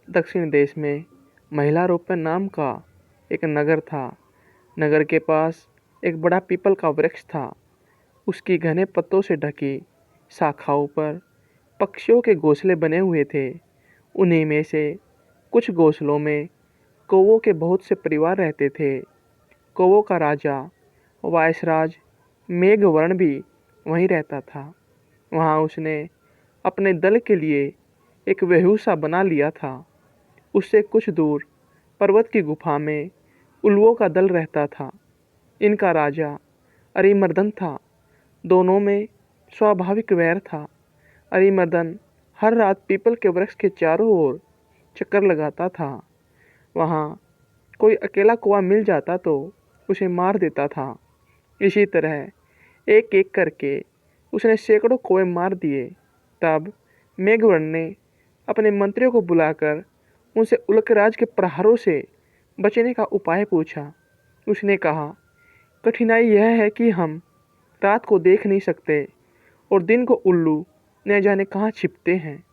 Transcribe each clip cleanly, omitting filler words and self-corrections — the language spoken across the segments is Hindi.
दक्षिण देश में महिलारोप्य नाम का एक नगर था। नगर के पास एक बड़ा पीपल का वृक्ष था। उसकी घने पत्तों से ढकी शाखाओं पर पक्षियों के घोंसले बने हुए थे। उन्हीं में से कुछ घोंसलों में कौवों के बहुत से परिवार रहते थे। कौवों का राजा वायसराज मेघवर्ण भी वहीं रहता था। वहाँ उसने अपने दल के लिए एक वेहूसा बना लिया था। उससे कुछ दूर पर्वत की गुफा में उल्लुओं का दल रहता था। इनका राजा अरिमर्दन था। दोनों में स्वाभाविक वैर था। अरिमर्दन हर रात पीपल के वृक्ष के चारों ओर चक्कर लगाता था। वहाँ कोई अकेला कौवा मिल जाता तो उसे मार देता था। इसी तरह एक एक करके उसने सैकड़ों कौवे मार दिए। तब मेघवर्ण ने अपने मंत्रियों को बुलाकर उनसे उल्कराज के प्रहारों से बचने का उपाय पूछा। उसने कहा, कठिनाई यह है कि हम रात को देख नहीं सकते और दिन को उल्लू न जाने कहाँ छिपते हैं।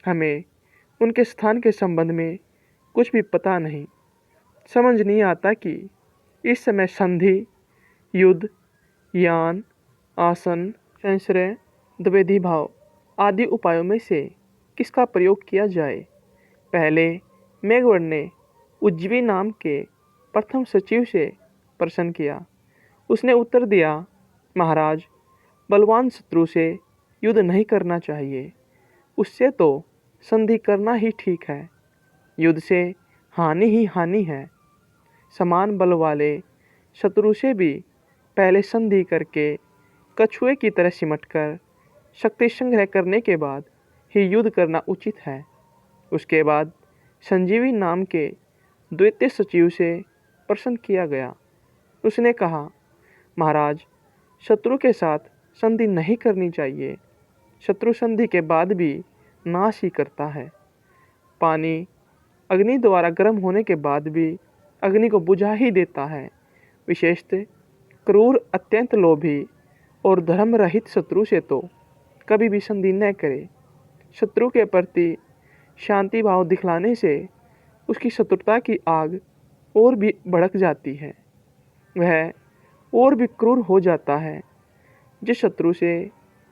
हमें उनके स्थान के संबंध में कुछ भी पता नहीं। समझ नहीं आता कि इस समय संधि, युद्ध, यान, आसन, संश्रय, द्विवेदी भाव आदि उपायों में से किसका प्रयोग किया जाए। पहले मेघवर्ण ने उज्जवी नाम के प्रथम सचिव से प्रश्न किया। उसने उत्तर दिया, महाराज, बलवान शत्रु से युद्ध नहीं करना चाहिए। उससे तो संधि करना ही ठीक है। युद्ध से हानि ही हानि है। समान बल वाले शत्रु से भी पहले संधि करके कछुए की तरह सिमटकर शक्ति संग्रह करने के बाद ही युद्ध करना उचित है। उसके बाद संजीवी नाम के द्वितीय सचिव से प्रश्न किया गया। उसने कहा, महाराज, शत्रु के साथ संधि नहीं करनी चाहिए। शत्रु संधि के बाद भी नाश ही करता है। पानी अग्नि द्वारा गर्म होने के बाद भी अग्नि को बुझा ही देता है। विशेषतः क्रूर, अत्यंत लोभी और धर्म रहित शत्रु से तो कभी भी संधि न करे। शत्रु के प्रति शांति भाव दिखलाने से उसकी शत्रुता की आग और भी भड़क जाती है। वह और भी क्रूर हो जाता है। जिस शत्रु से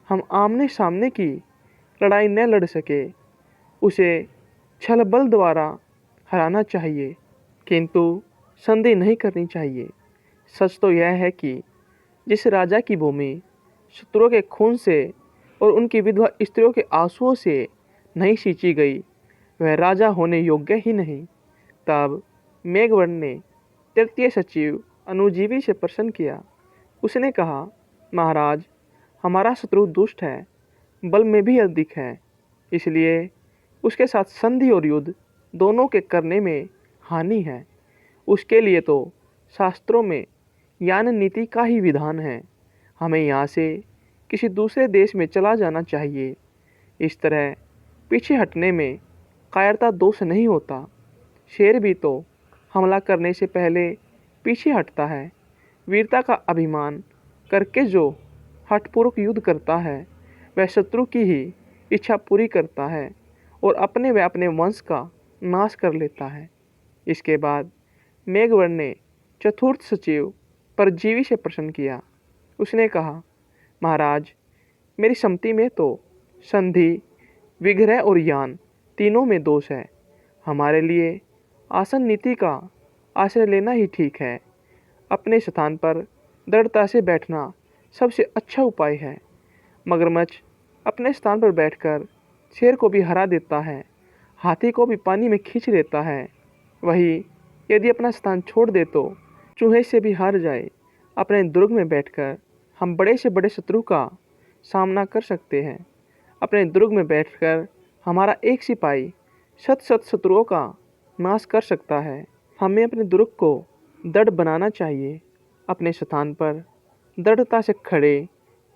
हम आमने सामने की लड़ाई न लड़ सके, उसे छल बल द्वारा हराना चाहिए, किंतु संधि नहीं करनी चाहिए। सच तो यह है कि जिस राजा की भूमि शत्रुओं के खून से और उनकी विधवा स्त्रियों के आंसुओं से नहीं सींची गई, वह राजा होने योग्य ही नहीं। तब मेघवर्ण ने तृतीय सचिव अनुजीवी से प्रश्न किया। उसने कहा, महाराज, हमारा शत्रु दुष्ट है, बल में भी अधिक है, इसलिए उसके साथ संधि और युद्ध दोनों के करने में हानि है। उसके लिए तो शास्त्रों में यान नीति का ही विधान है। हमें यहाँ से किसी दूसरे देश में चला जाना चाहिए। इस तरह पीछे हटने में कायरता दोष नहीं होता। शेर भी तो हमला करने से पहले पीछे हटता है। वीरता का अभिमान करके जो हठपूर्वक युद्ध करता है, वह शत्रु की ही इच्छा पूरी करता है और अपने व अपने वंश का नाश कर लेता है। इसके बाद मेघवर्ण ने चतुर्थ सचिव परजीवी से प्रश्न किया। उसने कहा, महाराज, मेरी सम्मति में तो संधि, विग्रह और यान तीनों में दोष है। हमारे लिए आसन नीति का आश्रय लेना ही ठीक है। अपने स्थान पर दृढ़ता से बैठना सबसे अच्छा उपाय है। मगरमच्छ अपने स्थान पर बैठकर शेर को भी हरा देता है, हाथी को भी पानी में खींच लेता है। वही यदि अपना स्थान छोड़ दे तो चूहे से भी हार जाए। अपने दुर्ग में बैठकर हम बड़े से बड़े शत्रु का सामना कर सकते हैं। अपने दुर्ग में बैठकर हमारा एक सिपाही शत शत शत्रुओं का नाश कर सकता है। हमें अपने दुर्ग को दृढ़ बनाना चाहिए। अपने स्थान पर दृढ़ता से खड़े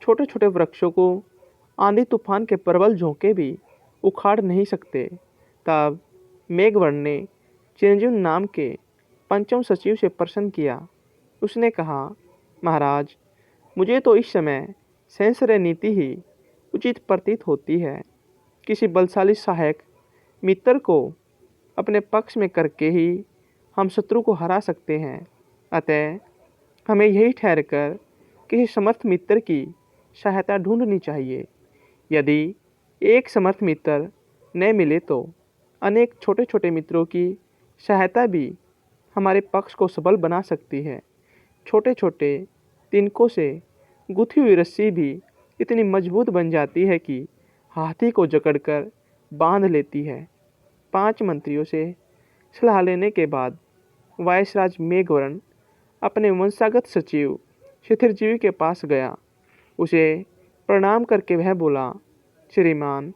छोटे छोटे वृक्षों को आंधी तूफान के प्रबल झोंके भी उखाड़ नहीं सकते। तब मेघवर्ण ने चिरंजीव नाम के पंचम सचिव से प्रश्न किया। उसने कहा, महाराज, मुझे तो इस समय संशय नीति ही उचित प्रतीत होती है। किसी बलशाली सहायक मित्र को अपने पक्ष में करके ही हम शत्रु को हरा सकते हैं। अतः हमें यही ठहरकर किसी समर्थ मित्र की सहायता ढूंढनी चाहिए। यदि एक समर्थ मित्र न मिले तो अनेक छोटे छोटे मित्रों की सहायता भी हमारे पक्ष को सबल बना सकती है। छोटे छोटे तिनकों से गुथी हुई रस्सी भी इतनी मजबूत बन जाती है कि हाथी को जकड़कर बांध लेती है। 5 मंत्रियों से सलाह लेने के बाद वायसराज मेघवर्ण अपने वंशागत सचिव शिथिरजीवी के पास गया। उसे प्रणाम करके वह बोला, श्रीमान,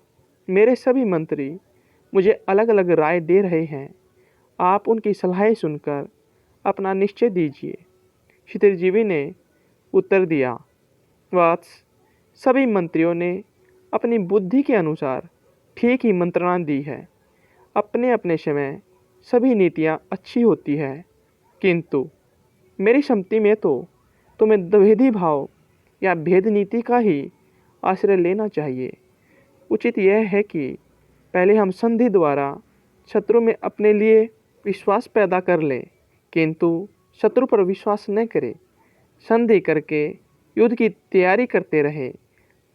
मेरे सभी मंत्री मुझे अलग अलग राय दे रहे हैं। आप उनकी सलाहें सुनकर अपना निश्चय दीजिए। शिथिरजीवी ने उत्तर दिया, वत्स, सभी मंत्रियों ने अपनी बुद्धि के अनुसार ठीक ही मंत्रणा दी है। अपने अपने समय सभी नीतियाँ अच्छी होती है, किंतु मेरी सम्मति में तो तुम्हें द्विवेदी भाव या भेद नीति का ही आश्रय लेना चाहिए। उचित यह है कि पहले हम संधि द्वारा शत्रु में अपने लिए विश्वास पैदा कर लें, किंतु शत्रु पर विश्वास न करें। संधि करके युद्ध की तैयारी करते रहे,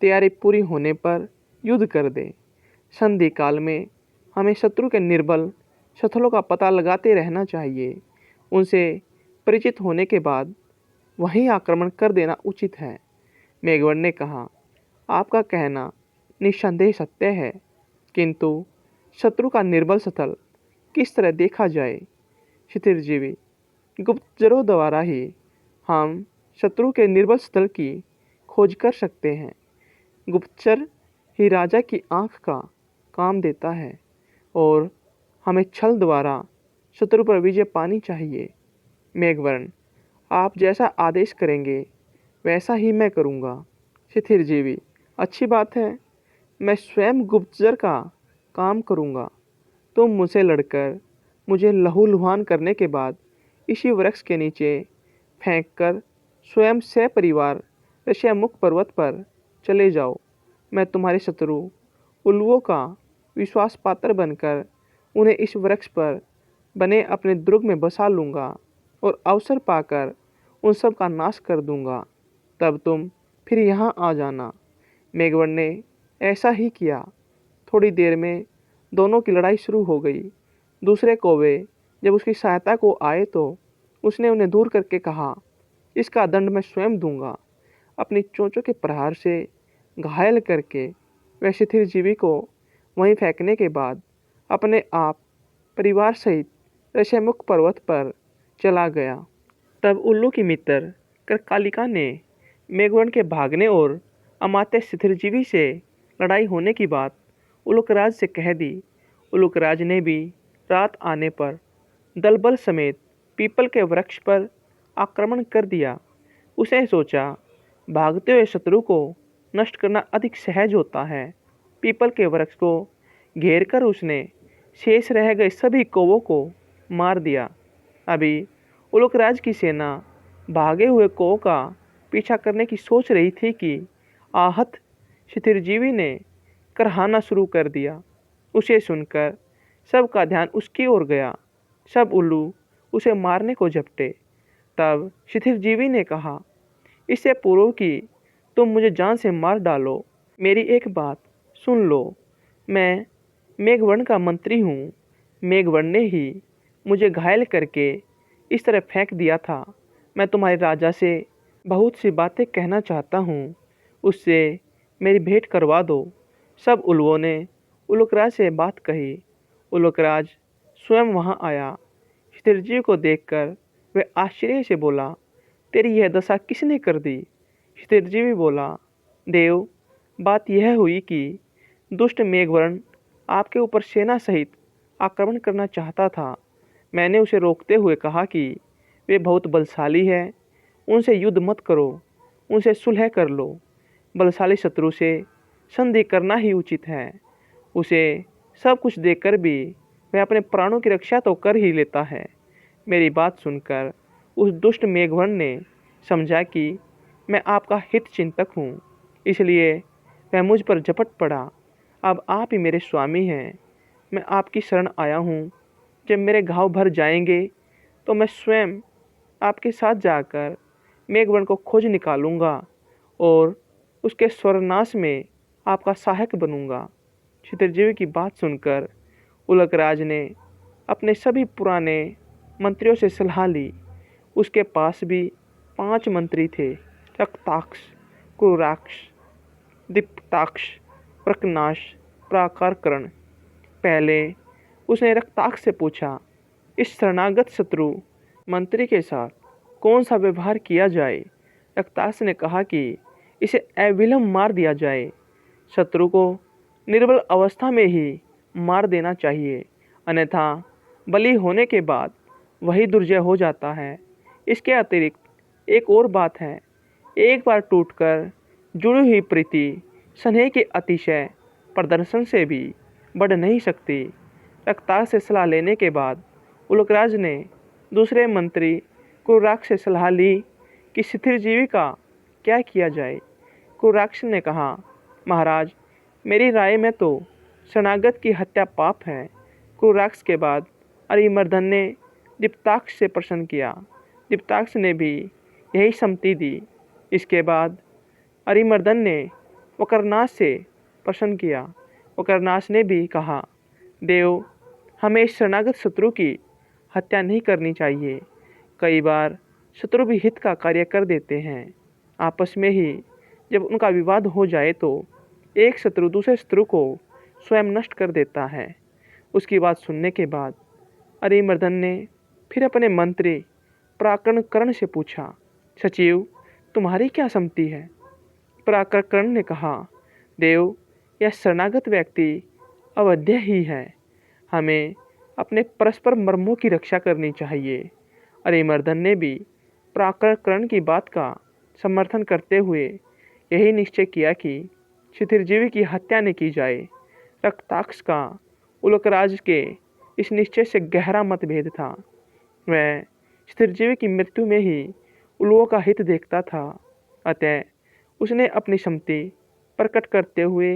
तैयारी पूरी होने पर युद्ध कर दे। संधि काल में हमें शत्रु के निर्बल स्थलों का पता लगाते रहना चाहिए। उनसे परिचित होने के बाद वहीं आक्रमण कर देना उचित है। मेघवर्ण ने कहा, आपका कहना निस्संदेह सत्य है, किंतु शत्रु का निर्बल स्थल किस तरह देखा जाए? शिथिरजीवी, गुप्तचरों द्वारा ही हम शत्रु के निर्बल स्थल की खोज कर सकते हैं। गुप्तचर ही राजा की आंख का काम देता है और हमें छल द्वारा शत्रु पर विजय पानी चाहिए। मेघवर्ण, आप जैसा आदेश करेंगे वैसा ही मैं करूँगा। शिथिरजीवी, अच्छी बात है, मैं स्वयं गुप्तचर का काम करूँगा। तुम मुझसे लड़कर मुझे लहूलुहान करने के बाद इसी वृक्ष के नीचे फेंककर स्वयं सपरिवार ऋष्यमुख पर्वत पर चले जाओ। मैं तुम्हारे शत्रु उल्लुओं का विश्वास पात्र बनकर उन्हें इस वृक्ष पर बने अपने दुर्ग में बसा लूँगा और अवसर पाकर उन सब का नाश कर दूँगा। तब तुम फिर यहाँ आ जाना। मेघवर्ण ने ऐसा ही किया। थोड़ी देर में दोनों की लड़ाई शुरू हो गई। दूसरे कौवे जब उसकी सहायता को आए तो उसने उन्हें दूर करके कहा, इसका दंड मैं स्वयं दूंगा। अपनी चोंचों के प्रहार से घायल करके वह शिथिरजीवी को वहीं फेंकने के बाद अपने आप परिवार सहित ऋष्यमुख पर्वत पर चला गया। तब उल्लू की मित्र करकालिका ने मेघवर्ण के भागने और अमात्य शिथिरजीवी से लड़ाई होने की बात उलूकराज से कह दी। उलूकराज ने भी रात आने पर दलबल समेत पीपल के वृक्ष पर आक्रमण कर दिया। उसे सोचा, भागते हुए शत्रु को नष्ट करना अधिक सहज होता है। पीपल के वृक्ष को घेर कर उसने शेष रह गए सभी कौवों को मार दिया। अभी उलूकराज की सेना भागे हुए कौवों का पीछा करने की सोच रही थी कि आहत शिथिरजीवी ने करहाना शुरू कर दिया। उसे सुनकर सबका ध्यान उसकी ओर गया। सब उल्लू उसे मारने को झपटे। तब शिथिरजीवी ने कहा, इससे पूर्व कि तुम मुझे जान से मार डालो, मेरी एक बात सुन लो। मैं मेघवर्ण का मंत्री हूँ। मेघवर्ण ने ही मुझे घायल करके इस तरह फेंक दिया था। मैं तुम्हारे राजा से बहुत सी बातें कहना चाहता हूँ, उससे मेरी भेंट करवा दो। सब उल्लुओं ने उलूकराज से बात कही। उलूकराज स्वयं वहाँ आया। शिथिरजीवी को देखकर वह आश्चर्य से बोला, तेरी यह दशा किसने कर दी? शिथिरजीवी बोला, देव, बात यह हुई कि दुष्ट मेघवर्ण आपके ऊपर सेना सहित आक्रमण करना चाहता था। मैंने उसे रोकते हुए कहा कि वे बहुत बलशाली है, उनसे युद्ध मत करो, उनसे सुलह कर लो। बलशाली शत्रु से संधि करना ही उचित है। उसे सब कुछ देकर भी वह अपने प्राणों की रक्षा तो कर ही लेता है। मेरी बात सुनकर उस दुष्ट मेघवर्ण ने समझा कि मैं आपका हित चिंतक हूँ, इसलिए वह मुझ पर झपट पड़ा। अब आप ही मेरे स्वामी हैं। मैं आपकी शरण आया हूँ, जब मेरे घाव भर जाएंगे तो मैं स्वयं आपके साथ जाकर मेघवर्ण को खोज निकालूंगा और उसके स्वर्नाश में आपका सहायक बनूंगा। क्षितिरजीवी की बात सुनकर उलकराज ने अपने सभी पुराने मंत्रियों से सलाह ली। उसके पास भी 5 मंत्री थे, रक्ताक्ष, क्रूराक्ष, दीप्ताक्ष, प्रकनाश, प्राकारकर्ण। पहले उसने रक्ताक्ष से पूछा, इस शरणागत शत्रु मंत्री के साथ कौन सा व्यवहार किया जाए। रक्ताक्ष ने कहा कि इसे अविलंब मार दिया जाए। शत्रु को निर्बल अवस्था में ही मार देना चाहिए, अन्यथा बली होने के बाद वही दुर्जय हो जाता है। इसके अतिरिक्त एक और बात है, एक बार टूटकर जुड़ी हुई प्रीति स्नेह के अतिशय प्रदर्शन से भी बढ़ नहीं सकती। रक्ताक्ष से सलाह लेने के बाद उलकराज ने दूसरे मंत्री क्रूराक्ष से सलाह ली कि शिथिरजीवी का क्या किया जाए। क्रूराक्ष ने कहा, महाराज, मेरी राय में तो शरणागत की हत्या पाप है। क्रूराक्ष के बाद अरिमर्दन ने दीप्ताक्ष से प्रश्न किया। दीप्ताक्ष ने भी यही सम्मति दी। इसके बाद अरिमर्दन ने वक्रनाश से प्रश्न किया। वक्रनाश ने भी कहा, देव, हमें इस शरणागत शत्रु की हत्या नहीं करनी चाहिए। कई बार शत्रु भी हित का कार्य कर देते हैं। आपस में ही जब उनका विवाद हो जाए तो एक शत्रु दूसरे शत्रु को स्वयं नष्ट कर देता है। उसकी बात सुनने के बाद अरिमर्दन ने फिर अपने मंत्री पराक्रकर्ण से पूछा, सचिव, तुम्हारी क्या सम्मति है। पराक्रकर्ण ने कहा, देव, यह शरणागत व्यक्ति अवध्य ही है। हमें अपने परस्पर मर्मों की रक्षा करनी चाहिए। अरिमर्दन ने भी पराक्रकर्ण की बात का समर्थन करते हुए यही निश्चय किया कि शिथिरजीवी की हत्या न की जाए। रक्ताक्ष का उलकराज के इस निश्चय से गहरा मतभेद था। वह शिथिरजीवी की मृत्यु में ही उलुओं का हित देखता था। अतः उसने अपनी सम्मति प्रकट करते हुए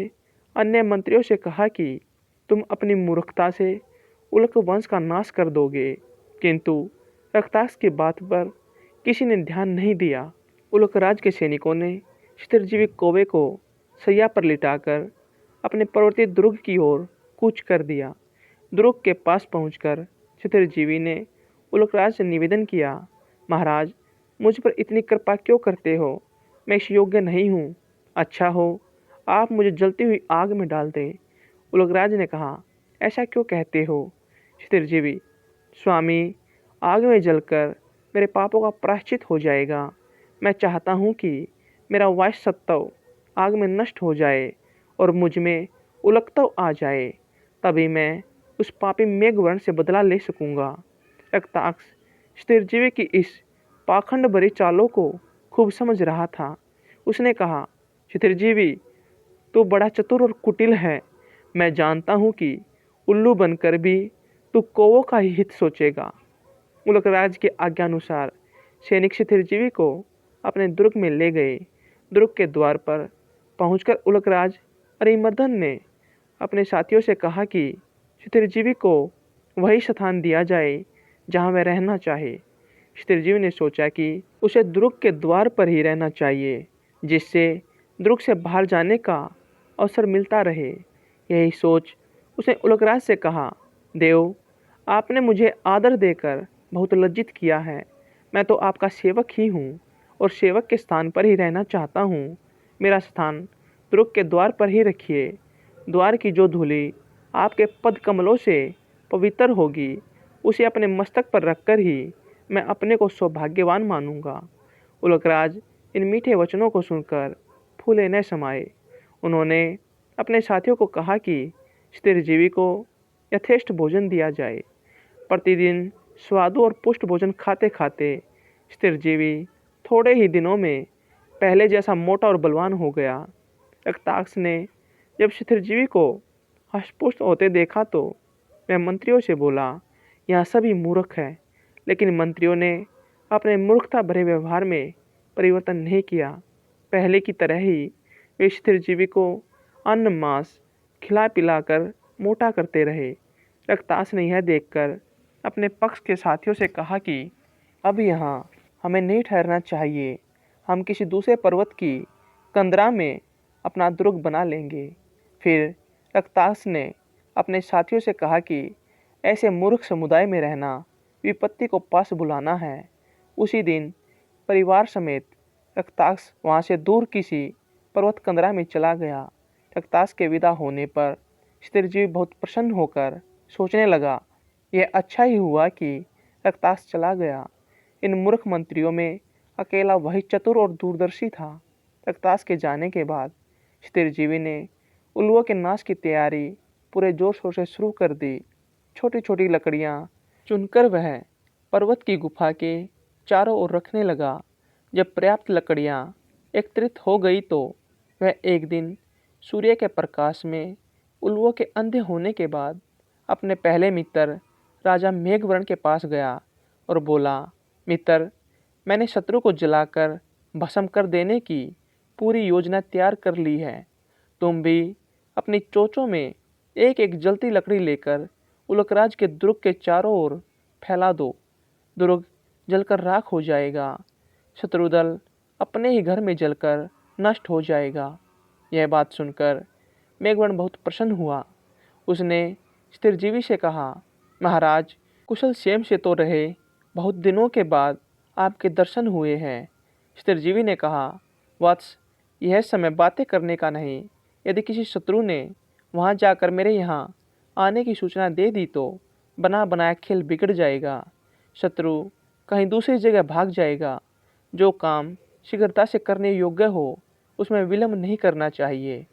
अन्य मंत्रियों से कहा कि तुम अपनी मूर्खता से उल्क वंश का नाश कर दोगे। किंतु रक्ताक्ष की बात पर किसी ने ध्यान नहीं दिया। उल्कराज के सैनिकों ने शिथिरजीवी कौवे को सैया पर लिटाकर अपने पर्वतीय दुर्ग की ओर कूच कर दिया। दुर्ग के पास पहुंचकर शिथिरजीवी ने उल्कराज से निवेदन किया, महाराज, मुझ पर इतनी कृपा क्यों करते हो। मैं इस योग्य नहीं हूँ। अच्छा हो आप मुझे जलती हुई आग में डाल दें। उल्कराज ने कहा, ऐसा क्यों कहते हो। शिथिरजीवी, स्वामी, आग में जलकर मेरे पापों का प्रायश्चित हो जाएगा। मैं चाहता हूँ कि मेरा वायुस सत्व आग में नष्ट हो जाए और मुझ में उलकत्व आ जाए, तभी मैं उस पापी मेघवर्ण से बदला ले सकूँगा। रक्ताक्ष शिथिरजीवी की इस पाखंड भरी चालों को खूब समझ रहा था। उसने कहा, शिथिरजीवी, तू बड़ा चतुर और कुटिल है। मैं जानता हूँ कि उल्लू बनकर भी तू कौवों का ही हित सोचेगा। उल्कराज की आज्ञानुसार सैनिक शिथिरजीवी को अपने दुर्ग में ले गए। दुर्ग के द्वार पर पहुंचकर उल्कराज अरिमर्दन ने अपने साथियों से कहा कि शिथिरजीवी को वही स्थान दिया जाए जहां वह रहना चाहे। शिथिरजीवी ने सोचा कि उसे दुर्ग के द्वार पर ही रहना चाहिए, जिससे दुर्ग से बाहर जाने का अवसर मिलता रहे। यही सोच उसने उल्कराज से कहा, देव, आपने मुझे आदर देकर बहुत लज्जित किया है। मैं तो आपका सेवक ही हूँ और सेवक के स्थान पर ही रहना चाहता हूँ। मेरा स्थान दुर्ग के द्वार पर ही रखिए। द्वार की जो धूलि आपके पद कमलों से पवित्र होगी, उसे अपने मस्तक पर रखकर ही मैं अपने को सौभाग्यवान मानूंगा। उल्कराज इन मीठे वचनों को सुनकर फूले न समाये। उन्होंने अपने साथियों को कहा कि शिथिरजीवी को यथेष्ट भोजन दिया जाए। प्रतिदिन स्वादु और पुष्ट भोजन खाते खाते शिथिरजीवी थोड़े ही दिनों में पहले जैसा मोटा और बलवान हो गया। रक्ताक्ष ने जब शिथिरजीवी को हष्टपुष्ट होते देखा तो वह मंत्रियों से बोला, यहाँ सभी मूर्ख हैं। लेकिन मंत्रियों ने अपने मूर्खता भरे व्यवहार में परिवर्तन नहीं किया। पहले की तरह ही वे शिथिरजीवी को अन्न मांस खिला पिलाकर मोटा करते रहे। रक्ताक्ष ने यह देखकर अपने पक्ष के साथियों से कहा कि अब यहाँ हमें नहीं ठहरना चाहिए, हम किसी दूसरे पर्वत की कंदरा में अपना दुर्ग बना लेंगे। फिर रक्तास ने अपने साथियों से कहा कि ऐसे मूर्ख समुदाय में रहना विपत्ति को पास बुलाना है। उसी दिन परिवार समेत रक्तास वहाँ से दूर किसी पर्वत कंदरा में चला गया। रक्तास के विदा होने पर चिरंजीवी बहुत प्रसन्न होकर सोचने लगा, यह अच्छा ही हुआ कि रक्तास चला गया। इन मूर्ख मंत्रियों में अकेला वही चतुर और दूरदर्शी था। रक्तास के जाने के बाद चिरंजीवी ने उल्लुओं के नाश की तैयारी पूरे जोर शोर से शुरू कर दी। छोटी छोटी लकड़ियाँ चुनकर वह पर्वत की गुफा के चारों ओर रखने लगा। जब पर्याप्त लकड़ियाँ एकत्रित हो गई तो वह एक दिन सूर्य के प्रकाश में उल्लुओं के अंधे होने के बाद अपने पहले मित्र राजा मेघवर्ण के पास गया और बोला, मित्र, मैंने शत्रु को जलाकर भस्म कर देने की पूरी योजना तैयार कर ली है। तुम भी अपनी चोंचों में एक एक जलती लकड़ी लेकर उल्कराज के दुर्ग के चारों ओर फैला दो। दुर्ग जलकर राख हो जाएगा, शत्रुदल अपने ही घर में जलकर नष्ट हो जाएगा। यह बात सुनकर मेघवर्ण बहुत प्रसन्न हुआ। उसने चिरंजीवी से कहा, महाराज, कुशल क्षेम से तो रहे, बहुत दिनों के बाद आपके दर्शन हुए हैं। चिरंजीवी ने कहा, वत्स, यह समय बातें करने का नहीं। यदि किसी शत्रु ने वहाँ जाकर मेरे यहाँ आने की सूचना दे दी तो बना बनाया खेल बिगड़ जाएगा। शत्रु कहीं दूसरी जगह भाग जाएगा। जो काम शीघ्रता से करने योग्य हो उसमें विलंब नहीं करना चाहिए।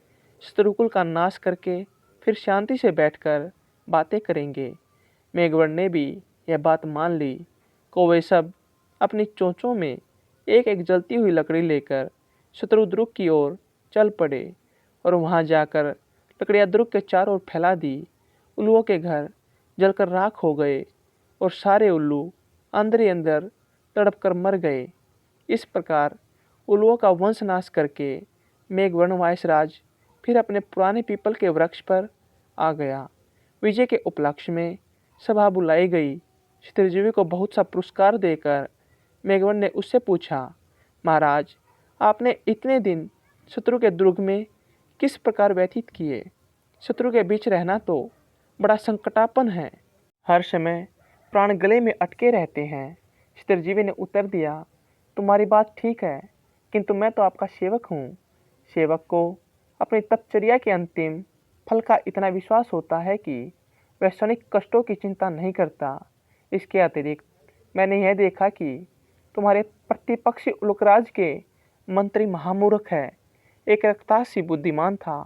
शत्रुकुल का नाश करके फिर शांति से बैठकर बातें करेंगे। मेघवर्ण ने भी यह बात मान ली को वे सब अपनी चोंचों में एक एक जलती हुई लकड़ी लेकर शत्रुद्रुग की ओर चल पड़े और वहां जाकर लकड़ियां दुर्ग के चारों ओर फैला दी। उल्लुओं के घर जलकर राख हो गए और सारे उल्लू अंदर ही अंदर तड़प कर मर गए। इस प्रकार उल्लुओं का वंश नाश करके मेघवर्ण वायसराज फिर अपने पुराने पीपल के वृक्ष पर आ गया। विजय के उपलक्ष्य में सभा बुलाई गई। चिरंजीवी को बहुत सा पुरस्कार देकर मेघवर्ण ने उससे पूछा, महाराज, आपने इतने दिन शत्रु के दुर्ग में किस प्रकार व्यतीत किए? शत्रु के बीच रहना तो बड़ा संकटापन है, हर समय प्राण गले में अटके रहते हैं। चिरंजीवी ने उत्तर दिया, तुम्हारी बात ठीक है, किंतु मैं तो आपका सेवक हूँ। सेवक को अपनी तपचर्या के अंतिम फल का इतना विश्वास होता है कि वह क्षणिक कष्टों की चिंता नहीं करता। इसके अतिरिक्त मैंने यह देखा कि तुम्हारे प्रतिपक्षी उल्कराज के मंत्री महामूर्ख है। एक रक्तासी बुद्धिमान था,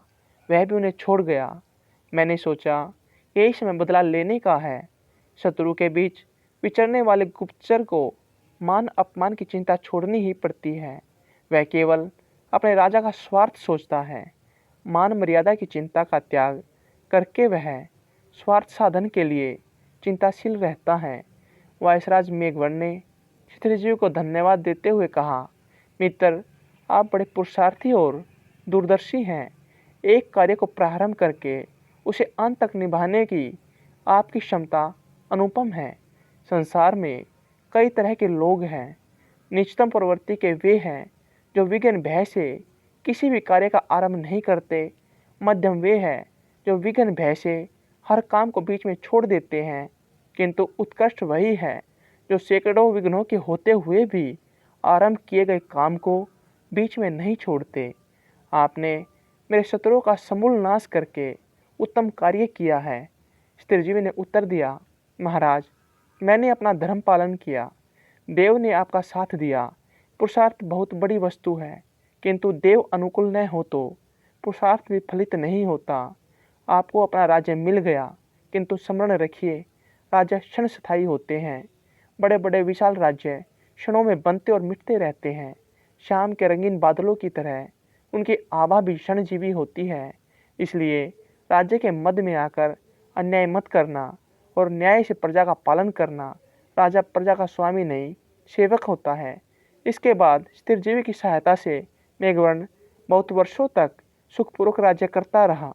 वह भी उन्हें छोड़ गया। मैंने सोचा यही समय बदला लेने का है। शत्रु के बीच विचरने वाले गुप्तचर को मान अपमान की चिंता छोड़नी ही पड़ती है। वह केवल अपने राजा का स्वार्थ सोचता है। मान मर्यादा की चिंता का त्याग करके वह स्वार्थ साधन के लिए चिंताशील रहता है। वायसराज मेघवर्ण ने चिरंजीवी को धन्यवाद देते हुए कहा, मित्र, आप बड़े पुरुषार्थी और दूरदर्शी हैं। एक कार्य को प्रारंभ करके उसे अंत तक निभाने की आपकी क्षमता अनुपम है। संसार में कई तरह के लोग हैं। निचतम प्रवृत्ति के वे हैं जो विघ्न भय से किसी भी कार्य का आरंभ नहीं करते। मध्यम वे हैं जो विघ्न भय से हर काम को बीच में छोड़ देते हैं। किंतु उत्कृष्ट वही है जो सैकड़ों विघ्नों के होते हुए भी आरंभ किए गए काम को बीच में नहीं छोड़ते। आपने मेरे शत्रुओं का समूल नाश करके उत्तम कार्य किया है। चिरंजीवी ने उत्तर दिया, महाराज, मैंने अपना धर्म पालन किया। देव ने आपका साथ दिया। पुरुषार्थ बहुत बड़ी वस्तु है, किंतु देव अनुकूल न हो तो पुरुषार्थ भी फलित नहीं होता। आपको अपना राज्य मिल गया, किंतु स्मरण रखिए, राज्य क्षण स्थायी होते हैं। बड़े बड़े विशाल राज्य क्षणों में बनते और मिटते रहते हैं। शाम के रंगीन बादलों की तरह उनकी आभा भी क्षणजीवी होती है। इसलिए राज्य के मध्य में आकर अन्याय मत करना और न्याय से प्रजा का पालन करना। राजा प्रजा का स्वामी नहीं, सेवक होता है। इसके बाद चिरंजीवी की सहायता से मेघवर्ण बहुत वर्षों तक सुखपूर्वक राज्य करता रहा।